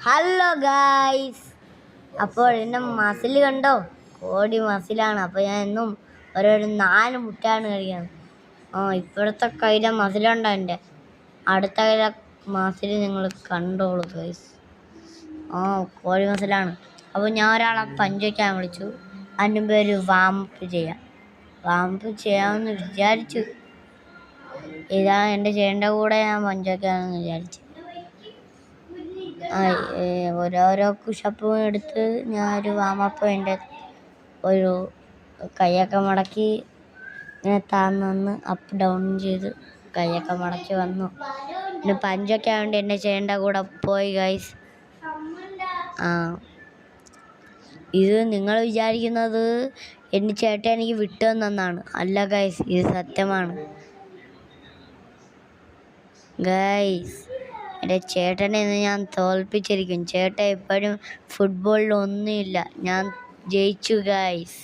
Hello guys, അപ്പോൾ എൻ്റെ muscle കണ്ടോ? കോടി മസിലാണ്. അപ്പോൾ ഞാൻ എന്നും ഓരോ 4 മുട്ടയാണ് കഴിക്കുന്നത്. ഇപ്പോഴത്തെ കയ്യിലെ മസിലുണ്ടോ എൻ്റെ? അടുത്ത കയ്യിലെ മസിൽ നിങ്ങൾ കണ്ടോളൂ ഗായ്സ്. കോടി മസിലാണ്. അപ്പോൾ ഞാൻ ഒരാളെ പഞ്ചയ്ക്കാൻ വിളിച്ചു. അതിൻ്റെ പേര് വാമപ്പ് ചെയ്യാമെന്ന് വിചാരിച്ചു. ഇതാണ് എൻ്റെ ചേട്ടൻ്റെ കൂടെ ഞാൻ പഞ്ചയ്ക്കാമെന്ന് വിചാരിച്ചു. ഓരോരോ പുഷപ്പും എടുത്ത് ഞാനൊരു വാമപ്പ് എൻ്റെ ഒരു കൈയൊക്കെ മടക്കി ഇങ്ങനെ താന്ന് അപ്പ് ഡൗൺ ചെയ്ത് കൈയൊക്കെ മടക്കി വന്നു. പിന്നെ പഞ്ചൊക്കെ ആയതുകൊണ്ട് എൻ്റെ ചേട്ടൻ്റെ കൂടെ പോയി ഗൈസ്. ഇത് നിങ്ങൾ വിചാരിക്കുന്നത് എൻ്റെ ചേട്ടൻ എനിക്ക് വിട്ടുതന്നാണ്. അല്ല ഗൈസ്, ഇത് സത്യമാണ് ഗൈസ്. എൻ്റെ ചേട്ടനെ ഇന്ന് ഞാൻ തോൽപ്പിച്ചിരിക്കും. ചേട്ടൻ എപ്പോഴും ഫുട്ബോളിൽ ഒന്നുമില്ല. ഞാൻ ജയിച്ചു ഗൈസ്.